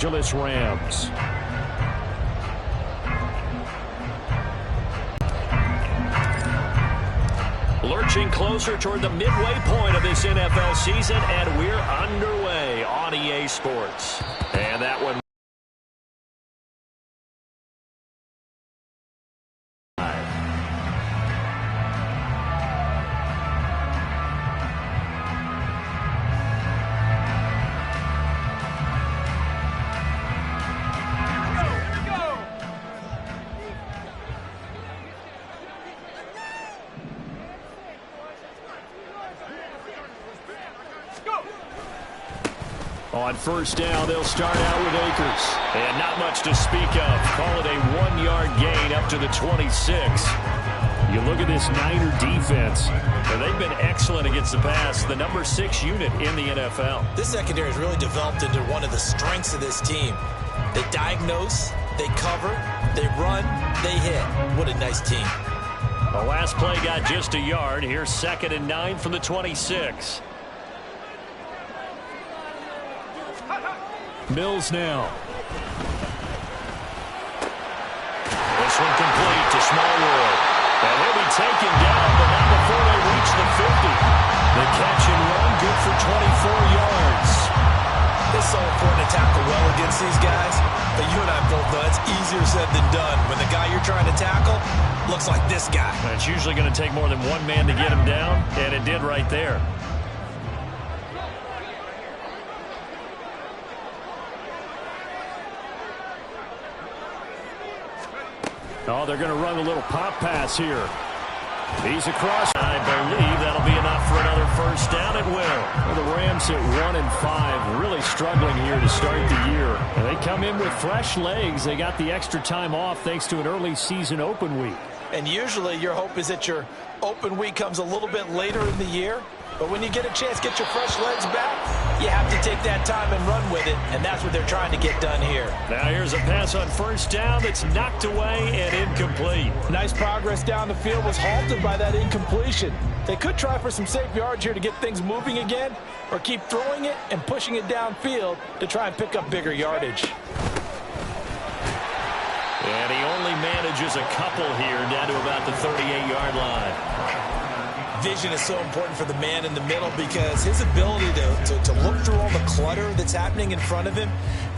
Angeles Rams. Lurching closer toward the midway point of this NFL season, and we're underway on EA Sports. And that one. On first down, they'll start out with Akers. And not much to speak of. Call it a 1-yard gain up to the 26. You look at this Niner defense, and they've been excellent against the pass. The number 6 unit in the NFL. This secondary has really developed into one of the strengths of this team. They diagnose, they cover, they run, they hit. What a nice team. The last play got just a yard. Here's 2nd and 9 from the 26. Mills now. This one complete to Smallwood. And he'll be taken down, but not before they reach the 50. The catch and run, good for 24 yards. It's so important to tackle well against these guys, but you and I both know it's easier said than done. When the guy you're trying to tackle looks like this guy. It's usually going to take more than one man to get him down, and it did right there. Oh, they're going to run a little pop pass here. He's across. I believe that'll be enough for another first down. It will. Well, the Rams at 1-5, really struggling here to start the year. And they come in with fresh legs. They got the extra time off thanks to an early season open week. And usually your hope is that your open week comes a little bit later in the year. But when you get a chance to get your fresh legs back, you have to take that time and run with it, and that's what they're trying to get done here. Now here's a pass on first down that's knocked away and incomplete. Nice progress down the field was halted by that incompletion. They could try for some safe yards here to get things moving again, or keep throwing it and pushing it downfield to try and pick up bigger yardage. And he only manages a couple here down to about the 38-yard line. Vision is so important for the man in the middle because his ability to look through all the clutter that's happening in front of him,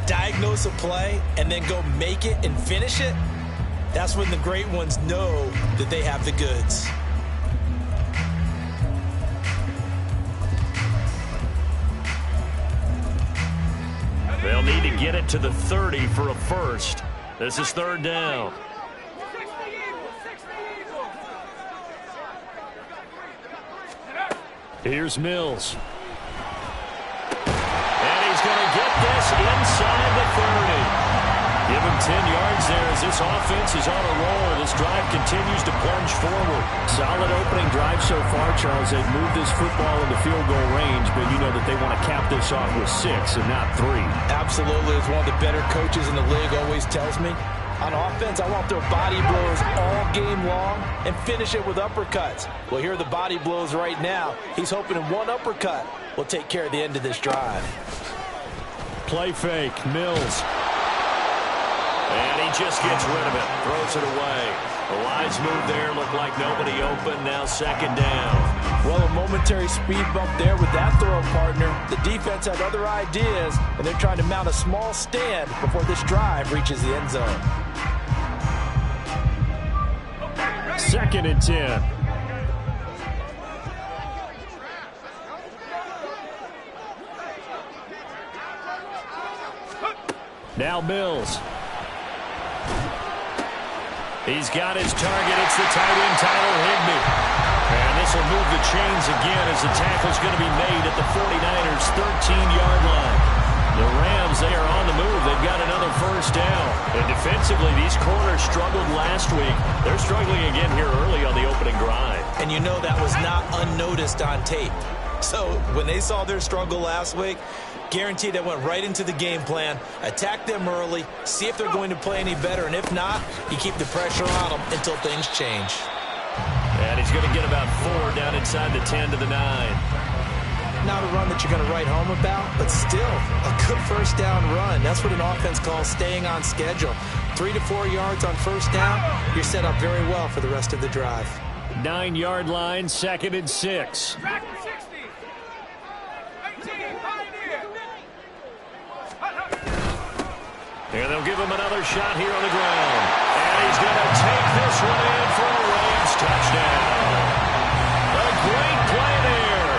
diagnose a play, and then go make it and finish it, that's when the great ones know that they have the goods. They'll need to get it to the 30 for a first. This is 3rd down. Here's Mills. And he's going to get this inside the 30. Give him 10 yards there as this offense is on a roll. This drive continues to plunge forward. Solid opening drive so far, Charles. They've moved this football into field goal range, but you know that they want to cap this off with 6 and not 3. Absolutely. As one of the better coaches in the league always tells me, on offense, I want their body blows all game long and finish it with uppercuts. Well, here are the body blows right now. He's hoping in one uppercut will take care of the end of this drive. Play fake, Mills. And he just gets rid of it, throws it away. The lines move there, look like nobody open, now 2nd down. Well, a momentary speed bump there with that throw partner. The defense had other ideas, and they're trying to mount a small stand before this drive reaches the end zone. 2nd and 10. Now Mills. He's got his target. It's the tight end, Tyler Higbee. And this will move the chains again as the tackle's going to be made at the 49ers' 13-yard line. The Rams, they are on the move. They've got another first down. And defensively, these corners struggled last week. They're struggling again here early on the opening drive. And you know that was not unnoticed on tape. So when they saw their struggle last week, guaranteed that went right into the game plan. Attack them early, see if they're going to play any better, and if not, you keep the pressure on them until things change. And he's going to get about 4 down inside the 10 to the 9. not a run that you're going to write home about, but still a good first down run. That's what an offense calls staying on schedule. 3 to 4 yards on first down, you're set up very well for the rest of the drive. 9-yard line, 2nd and 6. And they'll give him another shot here on the ground. And he's going to take this one in for a Rams touchdown. A great play there.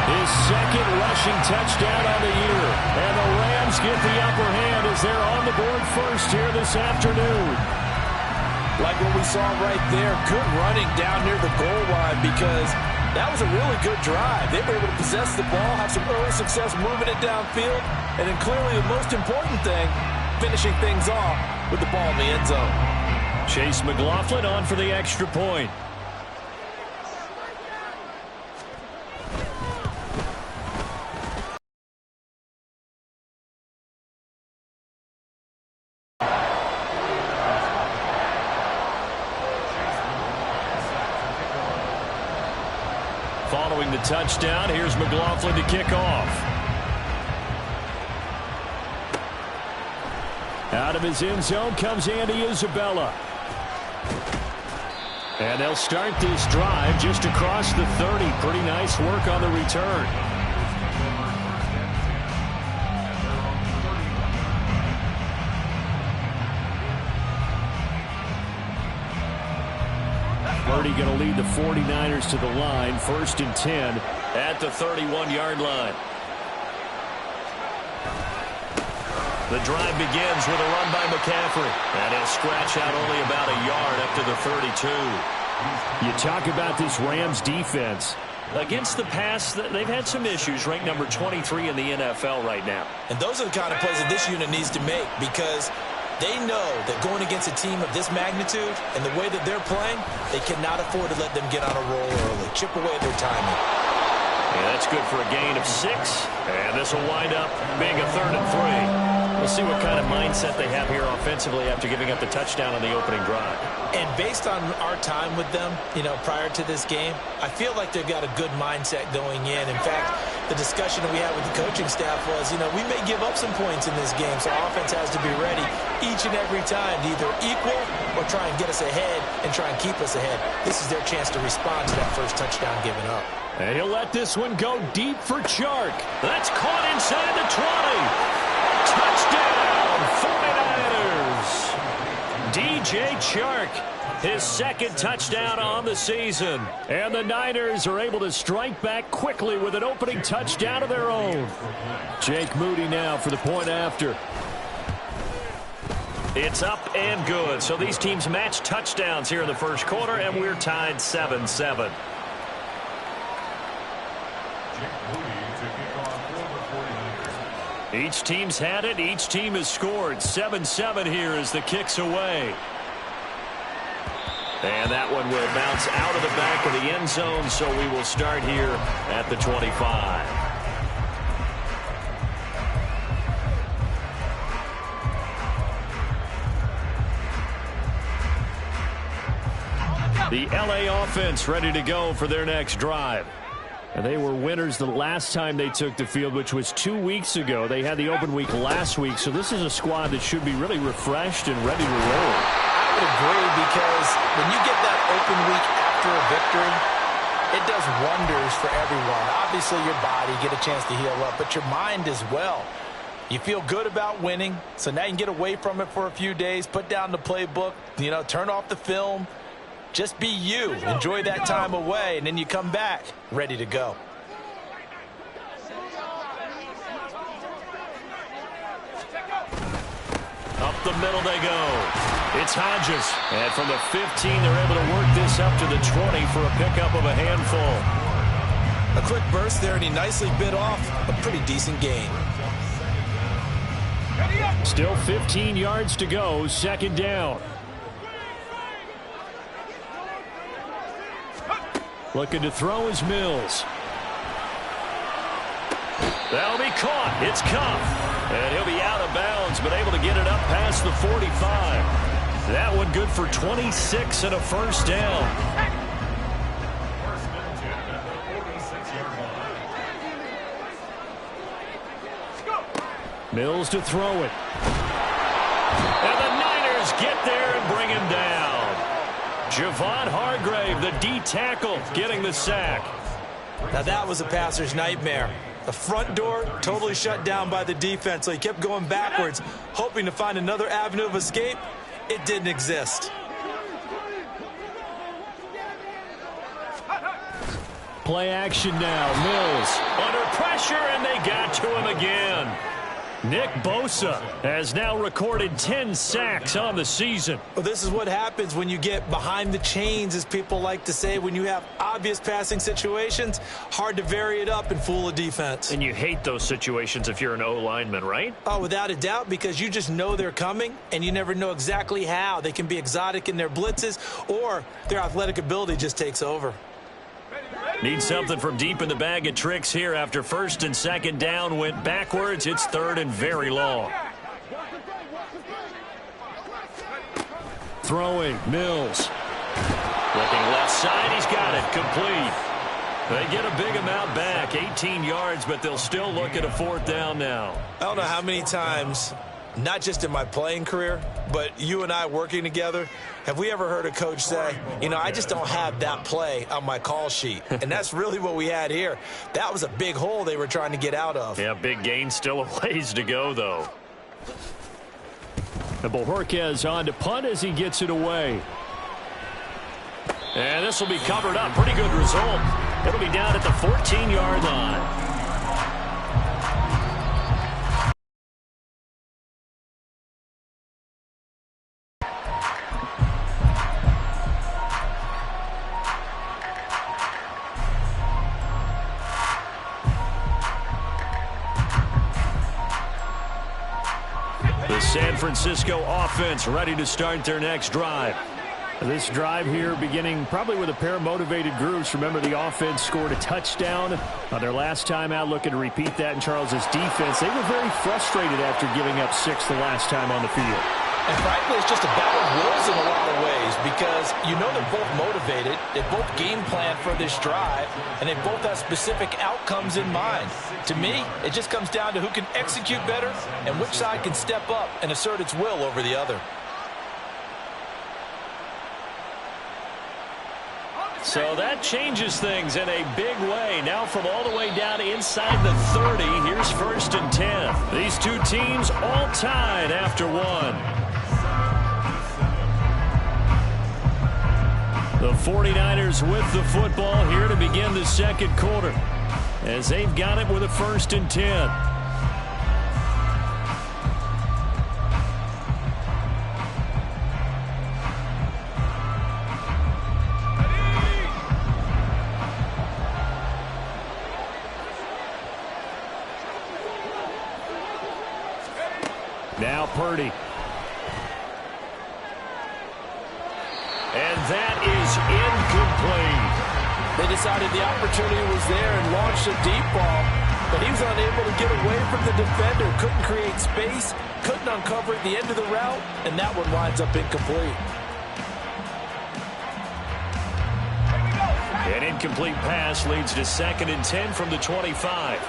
His 2nd rushing touchdown on the year. And the Rams get the upper hand as they're on the board first here this afternoon. Like what we saw right there, good running down near the goal line because that was a really good drive. They were able to possess the ball, have some early success moving it downfield, and then clearly the most important thing, finishing things off with the ball in the end zone. Chase McLaughlin on for the extra point. Following the touchdown, here's McLaughlin to kick off. Out of his end zone comes Andy Isabella. And they'll start this drive just across the 30. Pretty nice work on the return. Purdy going to lead the 49ers to the line. 1st and 10 at the 31-yard line. The drive begins with a run by McCaffrey. And he'll scratch out only about a yard up to the 32. You talk about this Rams defense. Against the pass, they've had some issues. Ranked number 23 in the NFL right now. And those are the kind of plays that this unit needs to make because they know that going against a team of this magnitude and the way that they're playing, they cannot afford to let them get on a roll early. Chip away their timing. Yeah, that's good for a gain of 6. And this will wind up being a 3rd and 3. We'll see what kind of mindset they have here offensively after giving up the touchdown on the opening drive. And based on our time with them, prior to this game, I feel like they've got a good mindset going in. In fact, the discussion that we had with the coaching staff was, we may give up some points in this game, so our offense has to be ready each and every time to either equal or try and get us ahead and try and keep us ahead. This is their chance to respond to that first touchdown given up. And he'll let this one go deep for Chark. That's caught inside the 20. Touchdown, 49ers. DJ Chark, his 2nd touchdown on the season. And the Niners are able to strike back quickly with an opening touchdown of their own. Jake Moody now for the point after. It's up and good. So these teams match touchdowns here in the first quarter, and we're tied 7-7. Each team's had it. Each team has scored. 7-7 here as the kick's away. And that one will bounce out of the back of the end zone, so we will start here at the 25. The LA offense ready to go for their next drive. And they were winners the last time they took the field, which was 2 weeks ago. They had the open week last week, so this is a squad that should be really refreshed and ready to roll. I would agree because when you get that open week after a victory, it does wonders for everyone. Obviously, your body, get a chance to heal up, but your mind as well. You feel good about winning, so now you can get away from it for a few days, put down the playbook, turn off the film. Just be you. Enjoy that time away, and then you come back ready to go. Up the middle they go. It's Hodges. And from the 15, they're able to work this up to the 20 for a pickup of a handful. A quick burst there, and he nicely bit off a pretty decent gain. Still 15 yards to go, 2nd down. Looking to throw is Mills. That'll be caught. It's Kupp. And he'll be out of bounds, but able to get it up past the 45. That one good for 26 and a first down. Mills to throw it. And the Niners get there and bring him down. Javon Hargrave, the D tackle, getting the sack. Now that was a passer's nightmare. The front door totally shut down by the defense, so he kept going backwards, hoping to find another avenue of escape. It didn't exist. Play action now. Mills under pressure, and they got to him again. Nick Bosa has now recorded 10 sacks on the season. Well, this is what happens when you get behind the chains, as people like to say. When you have obvious passing situations, hard to vary it up and fool a defense. And you hate those situations if you're an O-lineman, right? Oh, without a doubt, because you just know they're coming, and you never know exactly how. They can be exotic in their blitzes, or their athletic ability just takes over. Need something from deep in the bag of tricks here after first and second down went backwards. It's third and very long. Throwing, Mills. Looking left side, he's got it, complete. They get a big amount back, 18 yards, but they'll still look at a fourth down now. I don't know how many times, not just in my playing career, but you and I working together, have we ever heard a coach say, you know, I just don't have that play on my call sheet? And that's really what we had here. That was a big hole they were trying to get out of. Yeah, big gain, still a ways to go, though. And Bojorquez on to punt as he gets it away. And this will be covered up. Pretty good result. It'll be down at the 14-yard line. The San Francisco offense ready to start their next drive. This drive here beginning probably with a pair of motivated groups. Remember, the offense scored a touchdown on their last time out, looking to repeat that in Charles's defense. They were very frustrated after giving up 6 the last time on the field. And frankly, it's just a battle of wills in a lot of ways, because you know they're both motivated, they both game plan for this drive, and they both have specific outcomes in mind. To me, it just comes down to who can execute better and which side can step up and assert its will over the other. So that changes things in a big way. Now from all the way down inside the 30, here's first and 10. These two teams all tied after one. The 49ers with the football here to begin the second quarter, as they've got it with a first and 10. Now Purdy. And that is incomplete. They decided the opportunity was there and launched a deep ball, but he was unable to get away from the defender, couldn't create space, couldn't uncover at the end of the route, and that one winds up incomplete. An incomplete pass leads to second and 10 from the 25.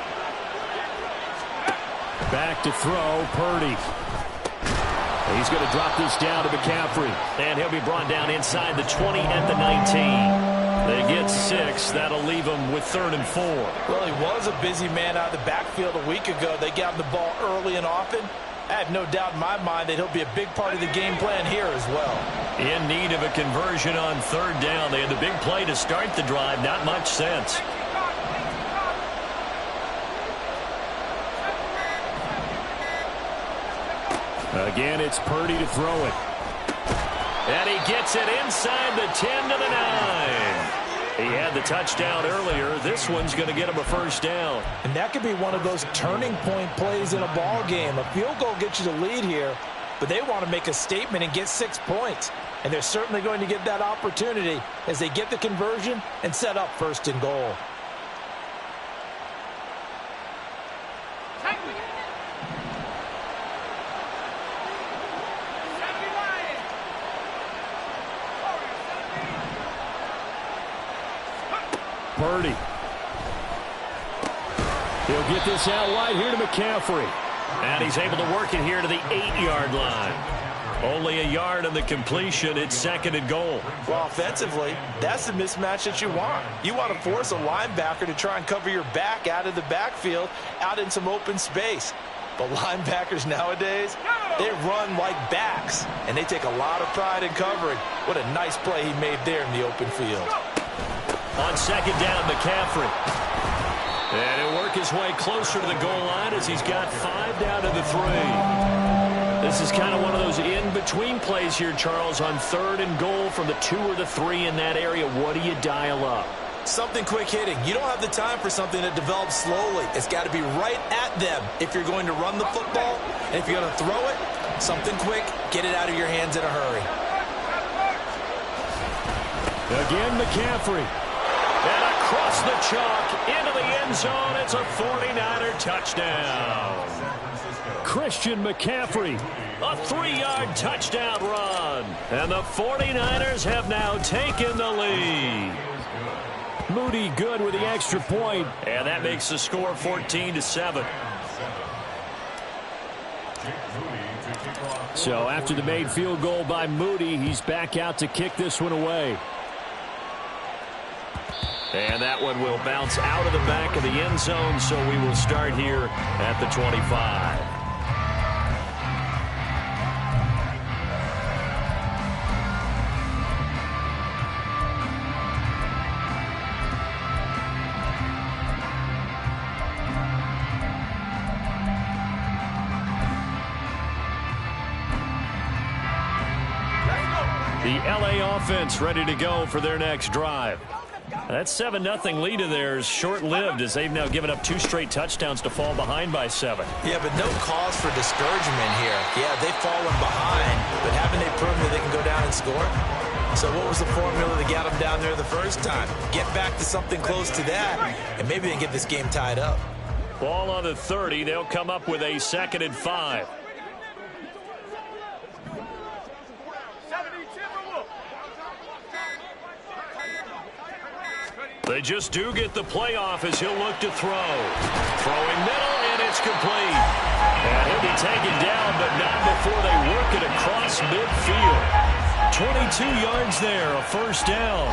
Back to throw, Purdy. He's going to drop this down to McCaffrey. And he'll be brought down inside the 20 at the 19. They get 6. That'll leave him with third and 4. Well, he was a busy man out of the backfield a week ago. They got him the ball early and often. I have no doubt in my mind that he'll be a big part of the game plan here as well. In need of a conversion on third down. They had the big play to start the drive. Not much sense. Again, it's Purdy to throw it. And he gets it inside the 10 to the 9. He had the touchdown earlier. This one's going to get him a first down. And that could be one of those turning point plays in a ball game. A field goal gets you the lead here, but they want to make a statement and get 6 points. And they're certainly going to get that opportunity as they get the conversion and set up first and goal. Purdy. He'll get this out wide here to McCaffrey. And he's able to work it here to the 8-yard line. Only a yard on the completion. It's 2nd and goal. Well, offensively, that's the mismatch that you want. You want to force a linebacker to try and cover your back out of the backfield, out in some open space. But linebackers nowadays, they run like backs, and they take a lot of pride in covering. What a nice play he made there in the open field. On 2nd down, McCaffrey. And he'll work his way closer to the goal line as he's got 5 down to the 3. This is kind of one of those in-between plays here, Charles, on 3rd and goal from the 2 or the 3 in that area. What do you dial up? Something quick hitting. You don't have the time for something that develops slowly. It's got to be right at them if you're going to run the football. And if you're going to throw it, something quick, get it out of your hands in a hurry. Again, McCaffrey. And across the chalk, into the end zone. It's a 49er touchdown. Christian McCaffrey, a 3-yard touchdown run. And the 49ers have now taken the lead. Moody good with the extra point. And that makes the score 14-7. So after the made field goal by Moody, he's back out to kick this one away. And that one will bounce out of the back of the end zone, so we will start here at the 25. The LA offense ready to go for their next drive. That 7-0 lead of theirs short-lived as they've now given up 2 straight touchdowns to fall behind by 7. Yeah, but no cause for discouragement here. Yeah, they've fallen behind, but haven't they proven that they can go down and score? So what was the formula that got them down there the first time? Get back to something close to that, and maybe they can get this game tied up. Ball on the 30. They'll come up with a 2nd and 5. They just do get the playoff as he'll look to throw. Throwing middle, and it's complete. And he'll be taken down, but not before they work it across midfield. 22 yards there, a 1st down.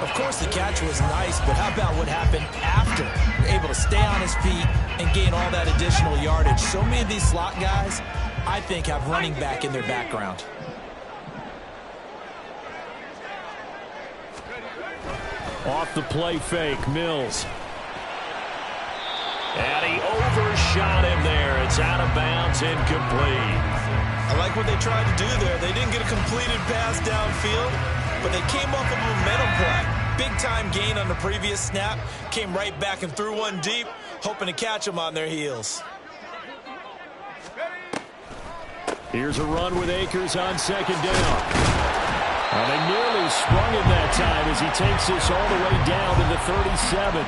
Of course, the catch was nice, but how about what happened after? You're able to stay on his feet and gain all that additional yardage. So many of these slot guys, I think, have running back in their background. Off the play fake, Mills. And he overshot him there. It's out of bounds, incomplete. I like what they tried to do there. They didn't get a completed pass downfield, but they came off a momentum play. Big-time gain on the previous snap. Came right back and threw one deep, hoping to catch them on their heels. Here's a run with Akers on 2nd down. And they nearly sprung him that time as he takes this all the way down to the 37.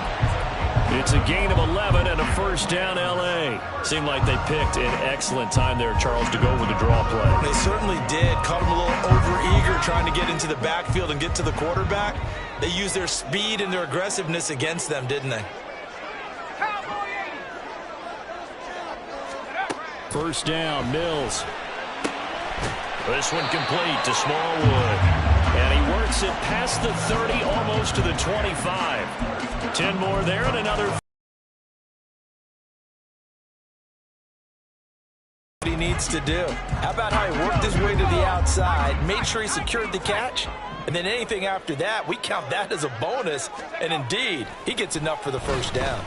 It's a gain of 11 and a 1st down, L.A. Seemed like they picked an excellent time there, Charles, to go with the draw play. They certainly did. Caught him a little over-eager trying to get into the backfield and get to the quarterback. They used their speed and their aggressiveness against them, didn't they? 1st down, Mills. This one complete to Smallwood. And he works it past the 30, almost to the 25. 10 more there and another. What he needs to do. How about how he worked his way to the outside, made sure he secured the catch, and then anything after that, we count that as a bonus. And indeed, he gets enough for the 1st down.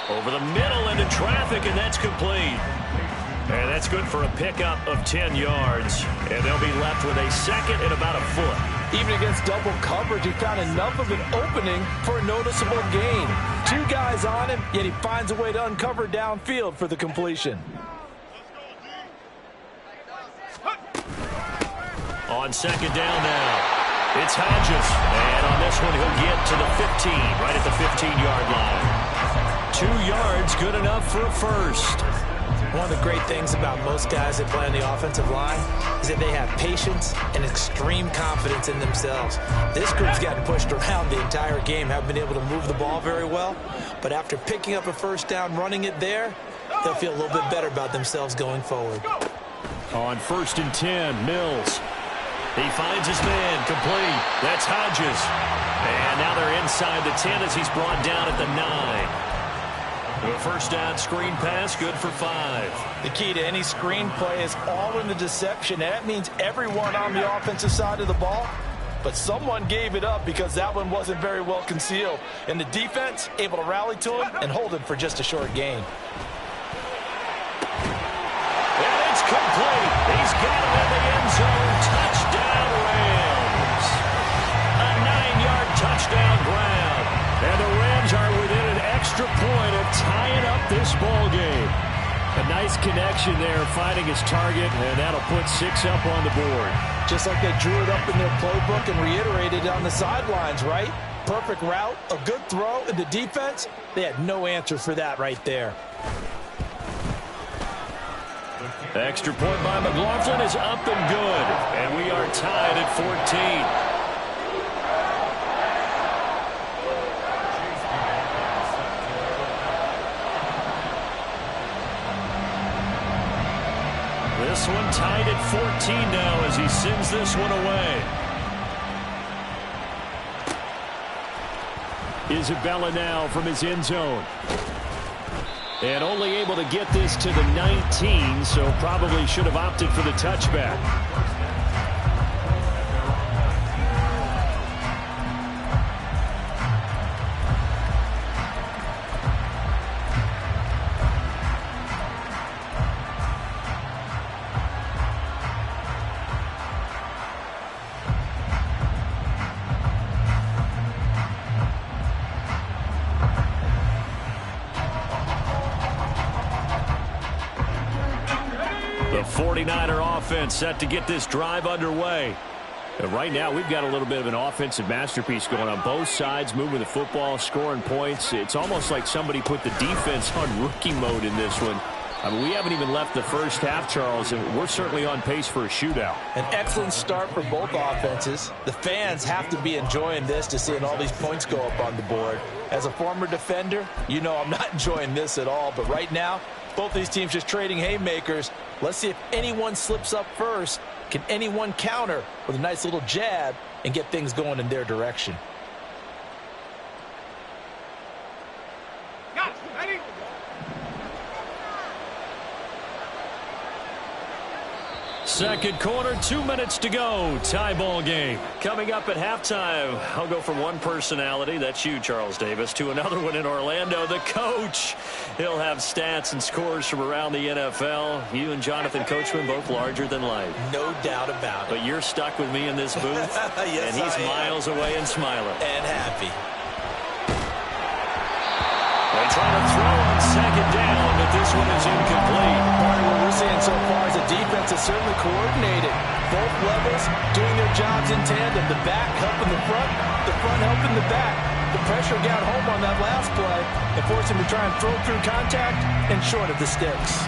Over the middle into traffic, and that's complete. And that's good for a pickup of 10 yards. And they'll be left with a 2nd and about a foot. Even against double coverage, he found enough of an opening for a noticeable gain. 2 guys on him, yet he finds a way to uncover downfield for the completion. On 2nd down now, it's Hodges. And on this one, he'll get to the 15, right at the 15-yard line. 2 yards, good enough for a 1st. One of the great things about most guys that play on the offensive line is that they have patience and extreme confidence in themselves. This group's gotten pushed around the entire game, haven't been able to move the ball very well. But after picking up a first down, running it there, they'll feel a little bit better about themselves going forward. On 1st and 10, Mills. He finds his man, complete. That's Hodges. And now they're inside the 10 as he's brought down at the 9. The first down screen pass, good for 5. The key to any screen play is all in the deception. And that means everyone on the offensive side of the ball, but someone gave it up because that one wasn't very well concealed. And the defense able to rally to him and hold him for just a short gain. And it's complete. He's got it in the end zone. Touchdown, Rams. A 9-yard touchdown grab. And the Rams are within an extra point of tying up this ball game. A nice connection there, finding his target, and that'll put 6 up on the board. Just like they drew it up in their playbook and reiterated it on the sidelines, right? Perfect route, a good throw, and the defense, they had no answer for that right there. Extra point by McLaughlin is up and good, and we are tied at 14. This one tied at 14 now as he sends this one away. Isabella now from his end zone. And only able to get this to the 19, so probably should have opted for the touchback. The 49er offense set to get this drive underway. And right now, we've got a little bit of an offensive masterpiece going on both sides, moving the football, scoring points. It's almost like somebody put the defense on rookie mode in this one. I mean, we haven't even left the first half, Charles, and we're certainly on pace for a shootout. An excellent start for both offenses. The fans have to be enjoying this to seeing all these points go up on the board. As a former defender, you know I'm not enjoying this at all. But right now, both these teams just trading haymakers. Let's see if anyone slips up first. Can anyone counter with a nice little jab and get things going in their direction? Second quarter, 2 minutes to go. Tie ball game. Coming up at halftime, I'll go from one personality, that's you, Charles Davis, to another one in Orlando, the coach. He'll have stats and scores from around the NFL. You and Jonathan Coachman both larger than life. No doubt about it. But you're stuck with me in this booth, yes, and he's miles away and smiling. And happy. They try to throw on second down, but this one is incomplete. Part of what we're seeing so far is the defense is certainly coordinated. Both levels doing their jobs in tandem. The back helping the front helping the back. The pressure got home on that last play and forced him to try and throw through contact and short of the sticks.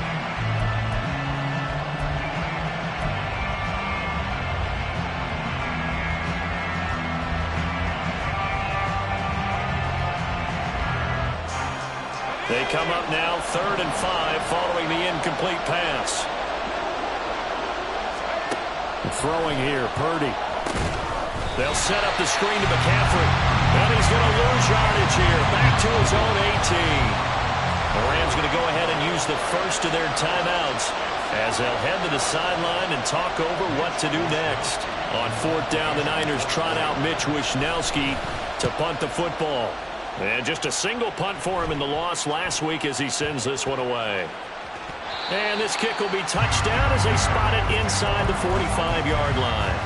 They come up now, 3rd and 5, following the incomplete pass. Throwing here, Purdy. They'll set up the screen to McCaffrey. And he's going to lose yardage here, back to his own 18. The Rams going to go ahead and use the first of their timeouts as they'll head to the sideline and talk over what to do next. On 4th down, the Niners trot out Mitch Wishnowsky to punt the football. And just a single punt for him in the loss last week as he sends this one away. And this kick will be touchdown as they spot it inside the 45-yard line.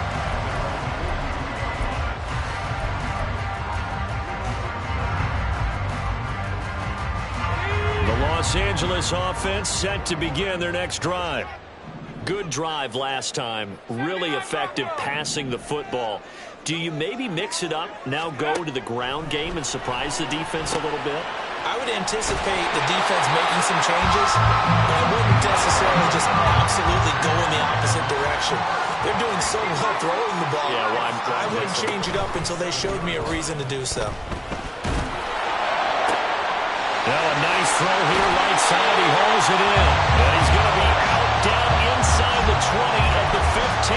The Los Angeles offense set to begin their next drive. Good drive last time. Really effective passing the football. Do you maybe mix it up, now go to the ground game and surprise the defense a little bit? I would anticipate the defense making some changes, but I wouldn't necessarily just absolutely go in the opposite direction. They're doing so well throwing the ball. Yeah, well, I wouldn't change it up until they showed me a reason to do so. Now a nice throw here, right side. He hauls it in. And he's going to be out down inside the 20 at the 15.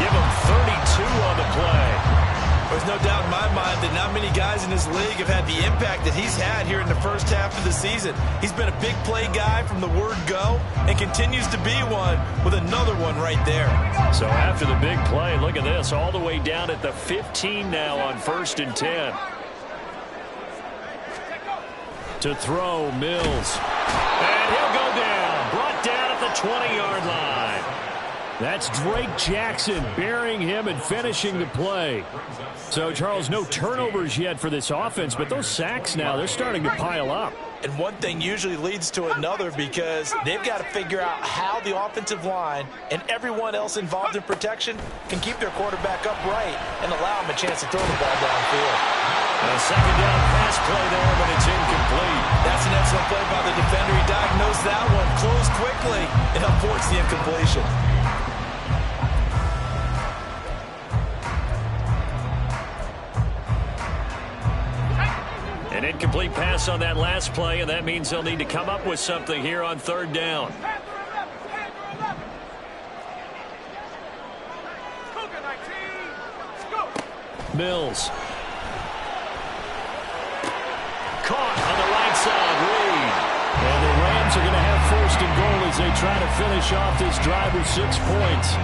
Give him 32 on the play. There's no doubt in my mind that not many guys in this league have had the impact that he's had here in the first half of the season. He's been a big play guy from the word go and continues to be one with another one right there. So after the big play, look at this, all the way down at the 15 now on 1st and 10. To throw, Mills. And he'll go down. Brought down at the 20-yard line. That's Drake Jackson burying him and finishing the play. So, Charles, no turnovers yet for this offense, but those sacks now, they're starting to pile up. And one thing usually leads to another because they've got to figure out how the offensive line and everyone else involved in protection can keep their quarterback upright and allow him a chance to throw the ball downfield. A second down pass play there, but it's incomplete. That's an excellent play by the defender. He diagnosed that one, closed quickly, and avoids the incompletion. An incomplete pass on that last play, and that means they'll need to come up with something here on 3rd down. Mills. Caught on the right side, Reed. And the Rams are going to have 1st and goal as they try to finish off this drive with 6 points.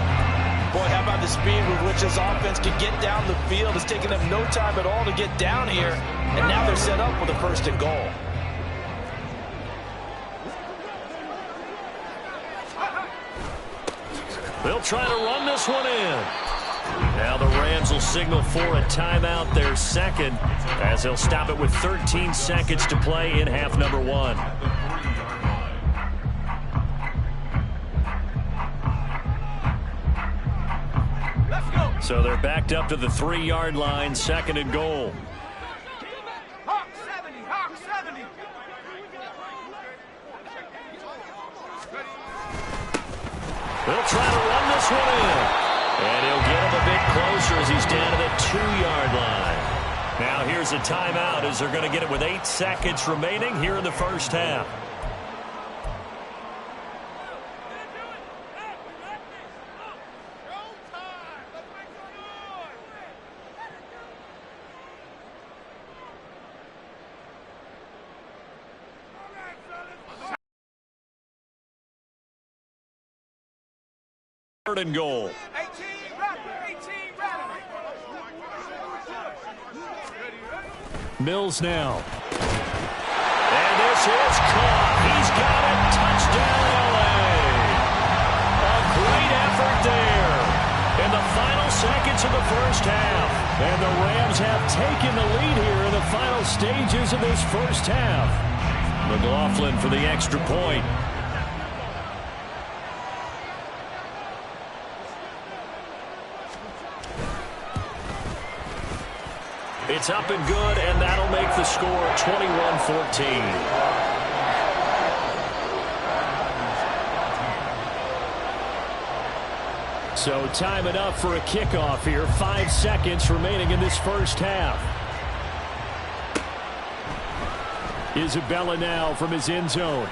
Boy, how about the speed with which this offense can get down the field? It's taken them no time at all to get down here, and now they're set up with a 1st and goal. They'll try to run this one in. Now the Rams will signal for a timeout, their second, as they'll stop it with 13 seconds to play in half number 1. So they're backed up to the 3-yard line, 2nd and goal. They'll try to run this one in. And he'll get him a bit closer as he's down to the 2-yard line. Now here's a timeout as they're going to get it with 8 seconds remaining here in the first half. Third and goal. Mills now. And this is caught. He's got it. Touchdown, LA. A great effort there in the final seconds of the first half. And the Rams have taken the lead here in the final stages of this first half. McLaughlin for the extra point. It's up and good, and that'll make the score 21-14. So time it up for a kickoff here. 5 seconds remaining in this first half. Isabella now from his end zone.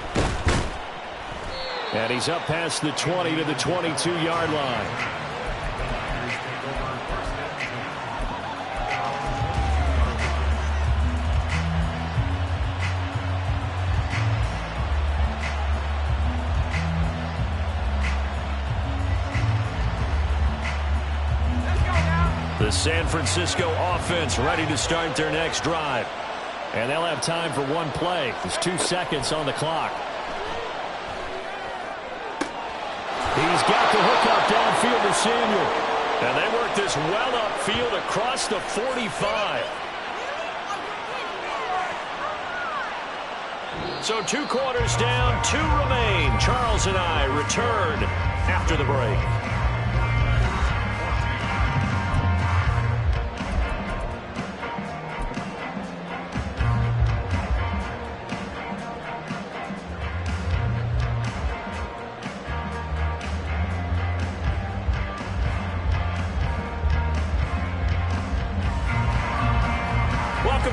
And he's up past the 20 to the 22-yard line. The San Francisco offense ready to start their next drive. And they'll have time for one play. There's 2 seconds on the clock. He's got the hook up downfield to Samuel. And they work this well upfield across the 45. So 2 quarters down, 2 remain. Charles and I return after the break.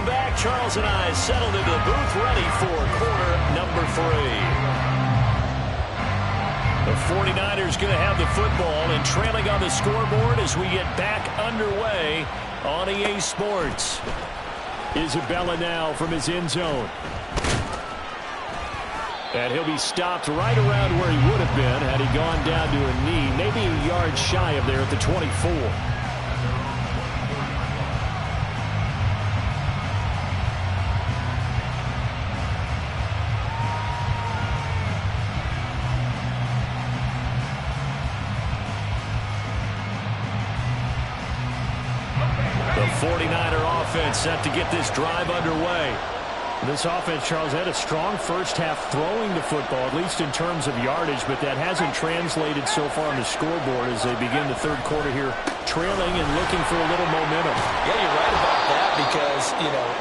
Welcome back. Charles and I settled into the booth ready for quarter number 3. The 49ers going to have the football and trailing on the scoreboard as we get back underway on EA Sports. Isabella now from his end zone. And he'll be stopped right around where he would have been had he gone down to a knee, maybe a yard shy of there at the 24. The 49er offense set to get this drive underway. This offense, Charles, had a strong first half throwing the football, at least in terms of yardage, but that hasn't translated so far on the scoreboard as they begin the third quarter here, trailing and looking for a little momentum. Yeah, you're right about that because,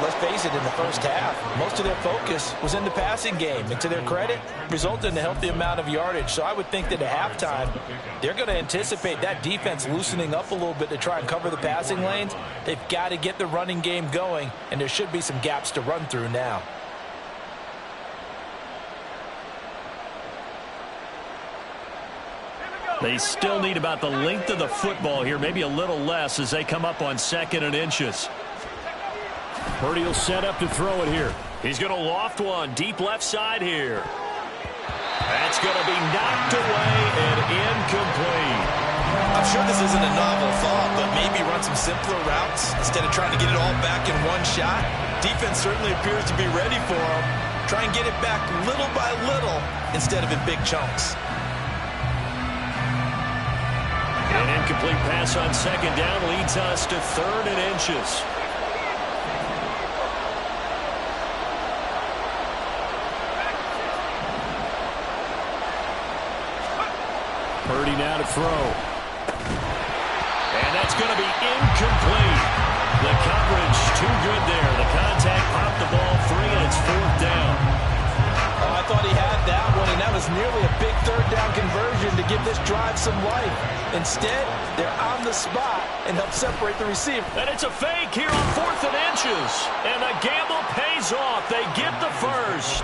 let's face it, in the first half, most of their focus was in the passing game. And to their credit, resulted in a healthy amount of yardage. So I would think that at halftime, they're going to anticipate that defense loosening up a little bit to try and cover the passing lanes. They've got to get the running game going, and there should be some gaps to run through now. They still need about the length of the football here, maybe a little less as they come up on 2nd and inches. Purdy will set up to throw it here. He's going to loft one deep left side here. That's going to be knocked away and incomplete. I'm sure this isn't a novel thought, but maybe run some simpler routes instead of trying to get it all back in one shot. Defense certainly appears to be ready for him. Try and get it back little by little instead of in big chunks. An incomplete pass on 2nd down leads us to 3rd and inches. Purdy now to throw. And that's going to be incomplete. The coverage too good there. The contact popped the ball free, and it's 4th down. Oh, I thought he had that one, and that was nearly a big 3rd down conversion to give this drive some life. Instead, they're on the spot and help separate the receiver. And it's a fake here on 4th and inches. And the gamble pays off. They get the first.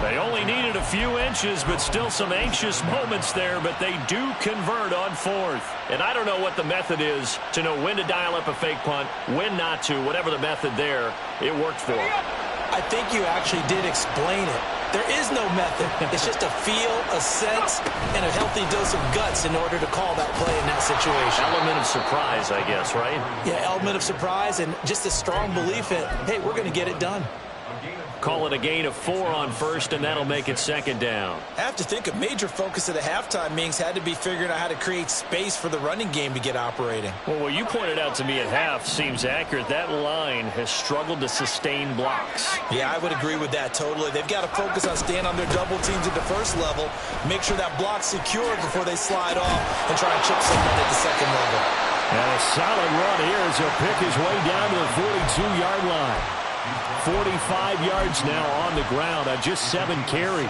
They only needed a few inches, but still some anxious moments there, but they do convert on 4th. And I don't know what the method is to know when to dial up a fake punt, when not to, whatever the method there, it worked for them. I think you actually did explain it. There is no method. It's just a feel, a sense, and a healthy dose of guts in order to call that play in that situation. Element of surprise, I guess, right? Yeah, element of surprise and just a strong belief that, hey, we're going to get it done. Call it a gain of 4 on 1st, and that'll make it 2nd down. I have to think a major focus at the halftime meetings had to be figuring out how to create space for the running game to get operating. Well, what you pointed out to me at half seems accurate. That line has struggled to sustain blocks. Yeah, I would agree with that totally. They've got to focus on staying on their double teams at the first level, make sure that block's secured before they slide off and try and chip someone at the 2nd level. And a solid run here as he'll pick his way down to the 42-yard line. 45 yards now on the ground on just 7 carries.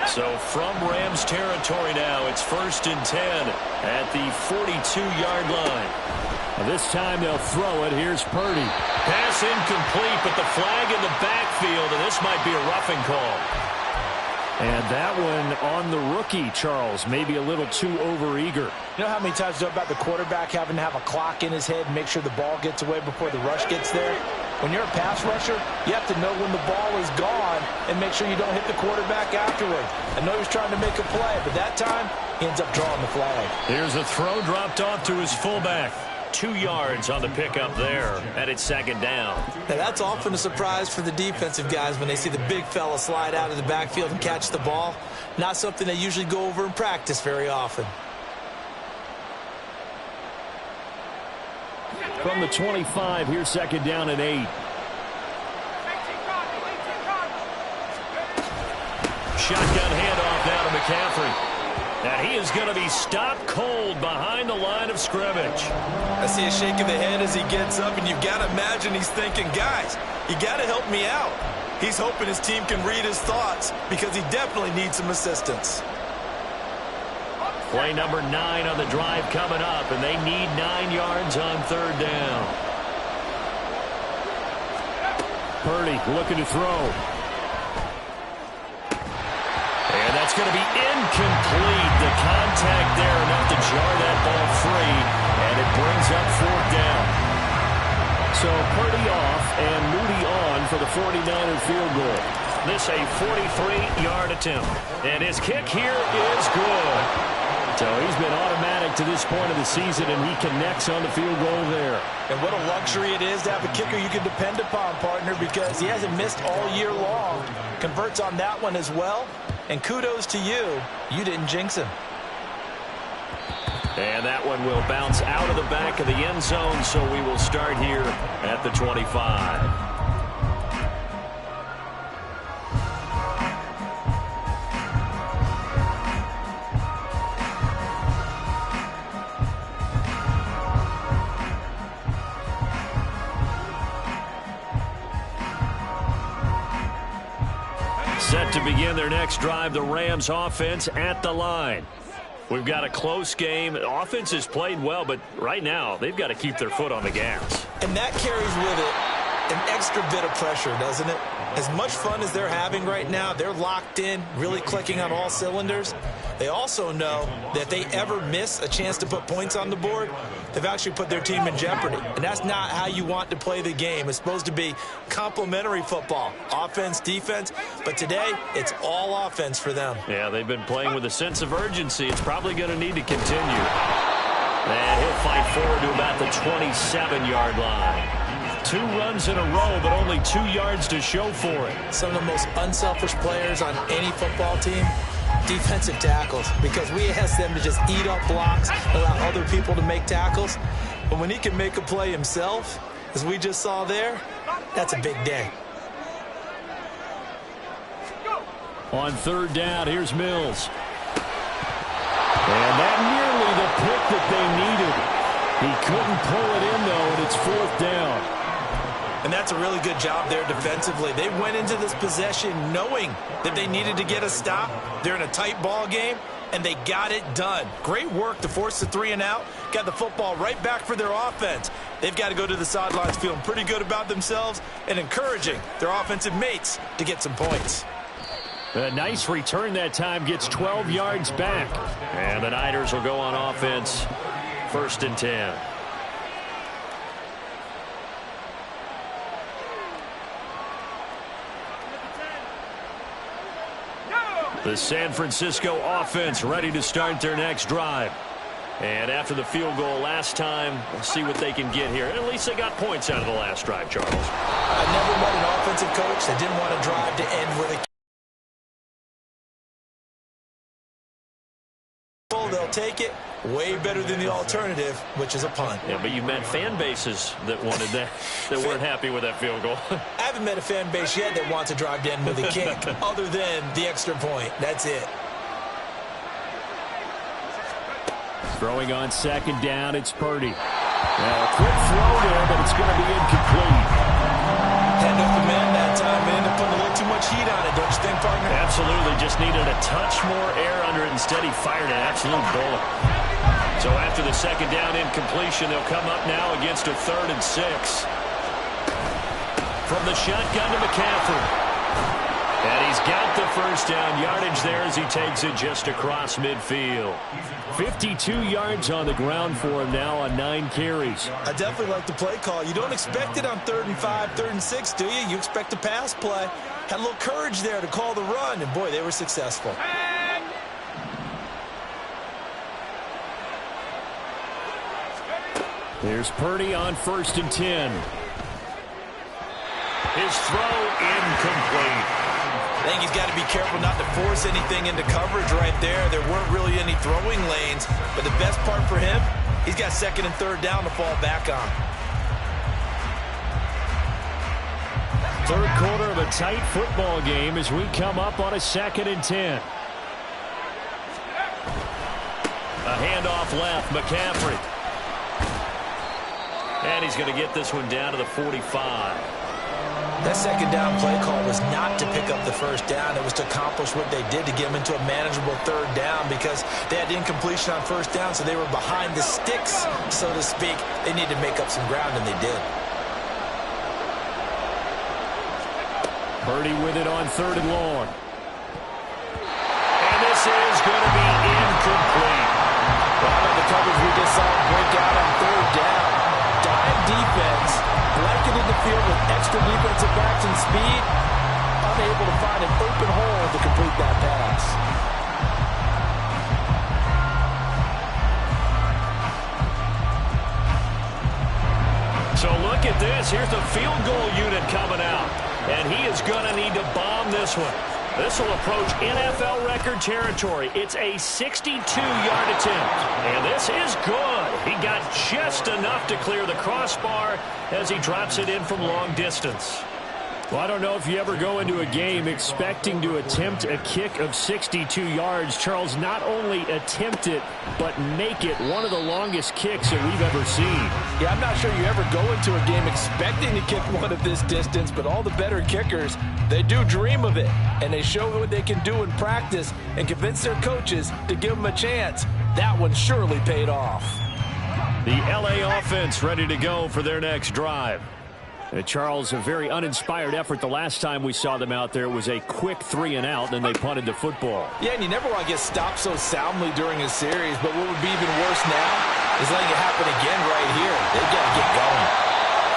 So from Rams territory now, it's 1st and 10 at the 42-yard line. This time they'll throw it. Here's Purdy. Pass incomplete, but the flag in the backfield, and this might be a roughing call. And that one on the rookie, Charles, maybe a little too overeager. You know how many times you talk about the quarterback having to have a clock in his head and make sure the ball gets away before the rush gets there? When you're a pass rusher, you have to know when the ball is gone and make sure you don't hit the quarterback afterwards. I know he was trying to make a play, but that time he ends up drawing the flag. Here's a throw dropped off to his fullback. 2 yards on the pickup there, and it's 2nd down. Now that's often a surprise for the defensive guys when they see the big fella slide out of the backfield and catch the ball. Not something they usually go over in practice very often. From the 25, here's 2nd down and 8. Shotgun handoff now to McCaffrey. Now he is going to be stopped cold behind the line of scrimmage. I see a shake of the head as he gets up, and you've got to imagine he's thinking, guys, you got to help me out. He's hoping his team can read his thoughts because he definitely needs some assistance. Play number 9 on the drive coming up, and they need 9 yards on third down. Purdy looking to throw. And that's going to be incomplete. The contact there enough to jar that ball free, and it brings up fourth down. So Purdy off and Moody on for the 49er field goal. This a 43-yard attempt. And his kick here is good. So he's been automatic to this point of the season, and he connects on the field goal there. And what a luxury it is to have a kicker you can depend upon, partner, because he hasn't missed all year long. Converts on that one as well. And kudos to you. You didn't jinx him. And that one will bounce out of the back of the end zone, so we will start here at the 25. Set to begin their next drive, the Rams offense at the line. We've got a close game. The offense has played well, but right now they've got to keep their foot on the gas. And that carries with it an extra bit of pressure, doesn't it? As much fun as they're having right now, they're locked in, really clicking on all cylinders. They also know that if they ever miss a chance to put points on the board, they've actually put their team in jeopardy. And that's not how you want to play the game. It's supposed to be complementary football, offense, defense. But today, it's all offense for them. Yeah, they've been playing with a sense of urgency. It's probably going to need to continue. And he'll fight forward to about the 27-yard line. 2 runs in a row, but only 2 yards to show for it. Some of the most unselfish players on any football team, defensive tackles, because we ask them to just eat up blocks, allow other people to make tackles. But when he can make a play himself, as we just saw there, that's a big day. On third down, here's Mills. And that nearly the pick that they needed. He couldn't pull it in, though, and it's fourth down. And that's a really good job there defensively. They went into this possession knowing that they needed to get a stop. They're in a tight ball game, and they got it done. Great work to force the 3 and out. Got the football right back for their offense. They've got to go to the sidelines feeling pretty good about themselves and encouraging their offensive mates to get some points. A nice return that time, gets 12 yards back. And the Niners will go on offense, 1st and 10. The San Francisco offense ready to start their next drive. And after the field goal last time, we'll see what they can get here. And at least they got points out of the last drive, Charles. I never met an offensive coach that didn't want a drive to end with a they'll take it. Way better than the alternative, which is a punt. Yeah, but you've met fan bases that wanted that, that weren't happy with that field goal. I haven't met a fan base yet that wants to drive to end with a kick, other than the extra point. That's it. Throwing on 2nd down, it's Purdy. Now a quick throw there, but it's going to be incomplete. Had open man that time, and ended up putting a little too much heat on it, don't you think, partner? Absolutely. Just needed a touch more air under it. Instead, he fired an absolute bullet. So after the 2nd down incompletion, they'll come up now against a 3rd and 6. From the shotgun to McCaffrey. And he's got the first down yardage there as he takes it just across midfield. 52 yards on the ground for him now on 9 carries. I definitely like the play call. You don't expect it on 3rd and 5, 3rd and 6, do you? You expect a pass play. Had a little courage there to call the run, and boy, they were successful. There's Purdy on 1st and 10. His throw incomplete. I think he's got to be careful not to force anything into coverage right there. There weren't really any throwing lanes, but the best part for him, he's got 2nd and 3rd down to fall back on. 3rd quarter of a tight football game as we come up on a 2nd and 10. A handoff left, McCaffrey. And he's going to get this one down to the 45. That second down play call was not to pick up the first down. It was to accomplish what they did to get them into a manageable third down because they had incompletion on first down, so they were behind the sticks, so to speak. They needed to make up some ground, and they did. Purdy with it on 3rd and long. And this is going to be incomplete. Well, how about the coverage we just saw break out on 3rd down? Dime defense, blanketed the field with extra defensive backs and speed, unable to find an open hole to complete that pass. So look at this. Here's the field goal unit coming out. And he is going to need to bomb this one. This will approach NFL record territory. It's a 62-yard attempt. And this is good. He got just enough to clear the crossbar as he drops it in from long distance. Well, I don't know if you ever go into a game expecting to attempt a kick of 62 yards. Charles, not only attempt it, but make it one of the longest kicks that we've ever seen. Yeah, I'm not sure you ever go into a game expecting to kick one of this distance, but all the better kickers, they do dream of it, and they show what they can do in practice and convince their coaches to give them a chance. That one surely paid off. The LA offense ready to go for their next drive. Charles, a very uninspired effort the last time we saw them out there. It was a quick 3 and out, then they punted the football. Yeah, and you never want to get stopped so soundly during a series, but what would be even worse now is letting it happen again right here. They've got to get going.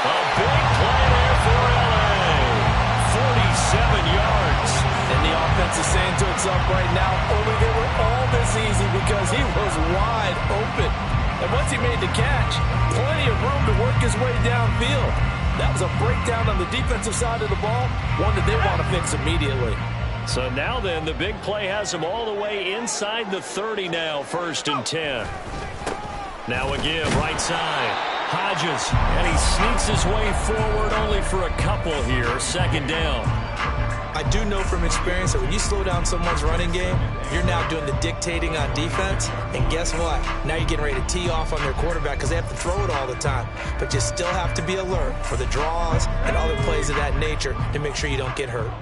A big play there for LA. 47 yards. And the offense is saying to itself right now, only they were all this easy because he was wide open. And once he made the catch, plenty of room to work his way downfield. That was a breakdown on the defensive side of the ball, one that they want to fix immediately. So now then, the big play has him all the way inside the 30 now, 1st and 10. Now a give, right side. Hodges, and he sneaks his way forward only for a couple here, 2nd down. I do know from experience that when you slow down someone's running game, you're now doing the dictating on defense. And guess what? Now you're getting ready to tee off on their quarterback because they have to throw it all the time. But you still have to be alert for the draws and other plays of that nature to make sure you don't get hurt.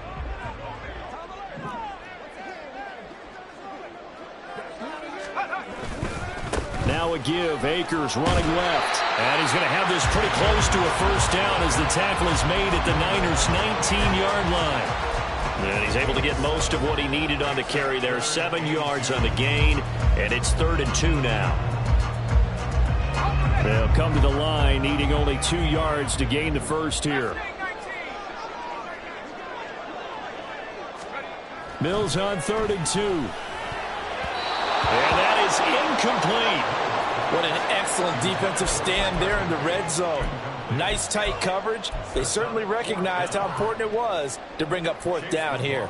Now a give. Akers running left. And he's going to have this pretty close to a 1st down as the tackle is made at the Niners' 19-yard line. And he's able to get most of what he needed on the carry there. 7 yards on the gain, and it's 3rd and 2 now. They'll come to the line, needing only 2 yards to gain the first here. Mills on 3rd and 2. And that is incomplete. What an excellent defensive stand there in the red zone. Nice tight coverage. They certainly recognized how important it was to bring up 4th down here.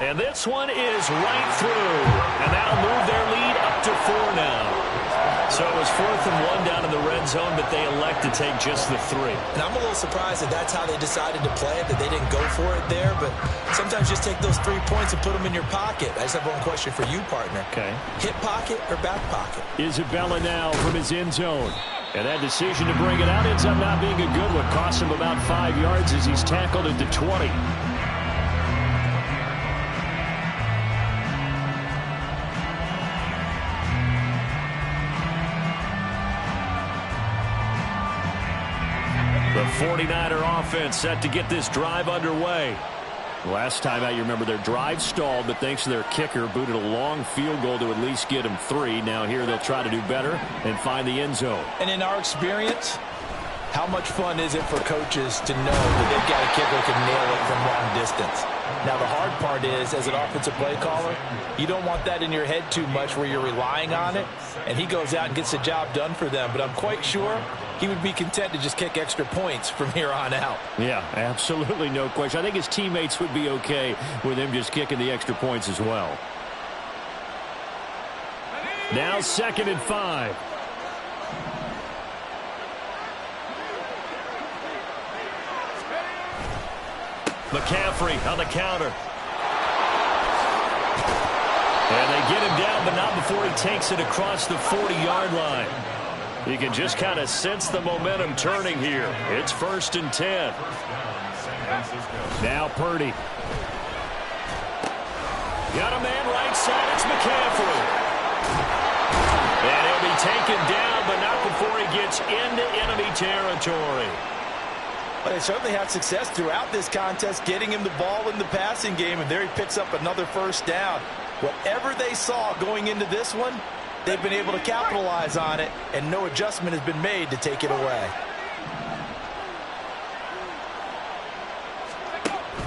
And this one is right through. And that'll move their lead up to 4 now. So it was 4th and 1 down in the red zone, but they elect to take just the 3. And I'm a little surprised that that's how they decided to play it, that they didn't go for it there. But sometimes just take those 3 points and put them in your pocket. I just have one question for you, partner. Okay. Hip pocket or back pocket? Isabella now from his end zone. And that decision to bring it out ends up not being a good one. Costs him about 5 yards as he's tackled at the 20. The 49er offense set to get this drive underway. Last time out, you remember their drive stalled, but thanks to their kicker, booted a long field goal to at least get them 3. Now here they'll try to do better and find the end zone. And in our experience, how much fun is it for coaches to know that they've got a kicker who can nail it from long distance? Now, the hard part is, as an offensive play caller, you don't want that in your head too much where you're relying on it, and he goes out and gets the job done for them. But I'm quite sure he would be content to just kick extra points from here on out. Yeah, absolutely no question. I think his teammates would be okay with him just kicking the extra points as well. Now 2nd and 5. McCaffrey on the counter. And they get him down, but not before he takes it across the 40-yard line. You can just kind of sense the momentum turning here. It's 1st and 10. Now Purdy. Got a man right side. It's McCaffrey. And he'll be taken down, but not before he gets into enemy territory. But they certainly had success throughout this contest, getting him the ball in the passing game, and there he picks up another 1st down. Whatever they saw going into this one, they've been able to capitalize on it, and no adjustment has been made to take it away.